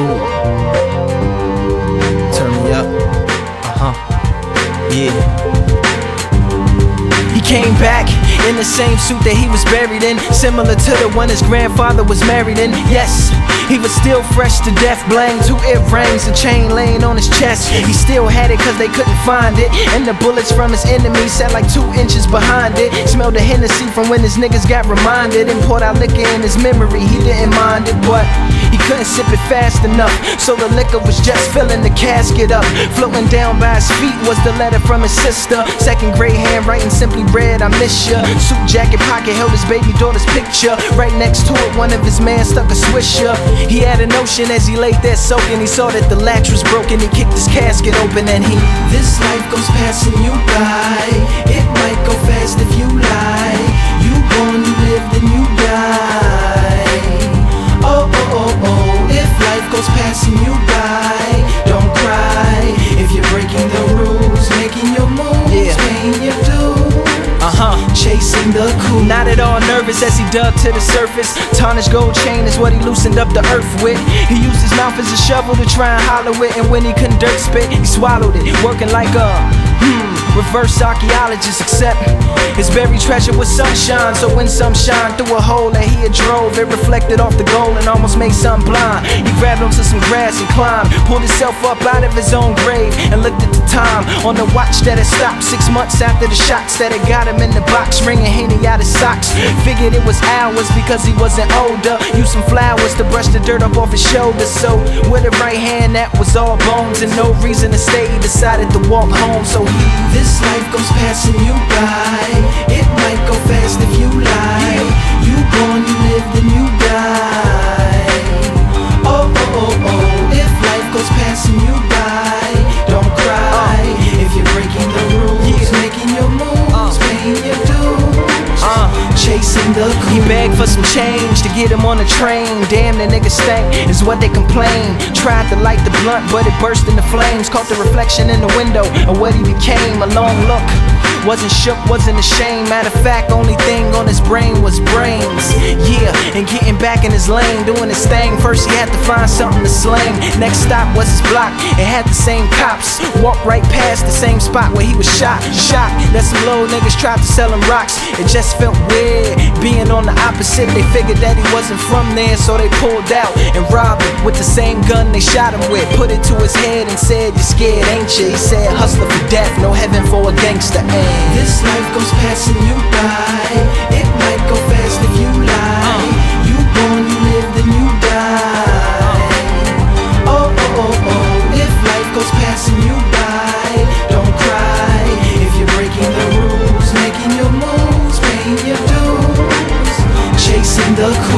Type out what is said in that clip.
cool. Turn me up. Yeah. He came back in the same suit that he was buried in, similar to the one his grandfather was married in. Yes, he was still fresh to death, blang 2 earrings, a chain laying on his chest. He still had it cause they couldn't find it, and the bullets from his enemies sat like 2 inches behind it. Smelled the Hennessy from when his niggas got reminded, and poured out liquor in his memory. He didn't mind it, but he couldn't sip it fast enough, so the liquor was just filling the casket up. Floating down by his feet was the letter from his sister. 2nd grade handwriting, simply read, I miss ya. Suit jacket pocket held his baby daughter's picture. Right next to it, one of his men stuck a swisher. He had a notion as he laid there soaking. He saw that the latch was broken. He kicked his casket open and he, this life goes passing you by. It might go fast if you lie. You born, you live, then you die. Oh, oh, oh, oh. If life goes passing you by, don't cry. If you're breaking the rules, making your moves, paying your dues, chasing the cool. Not at all nervous as he dug to the surface. Tarnished gold chain is what he loosened up the earth with. He used his mouth as a shovel to try and hollow it, and when he couldn't dirt spit, he swallowed it, working like a reverse archaeologist. Except his buried treasure was sunshine, so when some shine through a hole that he had drove, it reflected off the gold and almost made some blind. He grabbed onto some grass and climbed, pulled himself up out of his own grave, and looked at the time on the watch that had stopped 6 months after the shots that had got him in the box, wringing Henny out his socks. Figured it was hours because he wasn't older. Used some flowers to brush the dirt up off his shoulders, so with a right hand that was all bones and no reason to stay, he decided to walk home. So he, this life goes passing you by. It might go fast if you lie. You born, you live, then you die. Oh, oh, oh, oh. If life goes passing you by, don't cry. If you're breaking the rules, making your moves, paying your dues, chasing the cool. He begged for some change to get him on the train. Damn, the nigga stank is what they complain. Tried to light the blunt, but it burst into flames. Caught the reflection in the window of what he became. A long look, wasn't shook, wasn't ashamed. Matter of fact, only thing on his brain was brains. Yeah, and getting back in his lane, doing his thing. First he had to find something to sling. Next stop was his block, it had the same cops. Walked right past the same spot where he was shot. Shocked that some low niggas tried to sell him rocks. It just felt weird being on the opposite. They figured that he wasn't from there, so they pulled out and robbed him with the same gun they shot him with. Put it to his head and said, "You're scared, ain't you?" He said, "Hustler for death, no heaven for a gangster." This life goes passing you by. It might go fast if you lie. You born, you live, then you die. Oh, oh, oh, oh. If life goes passing you by, don't cry. If you're breaking the rules, making your moves, paying your dues, chasing the cool.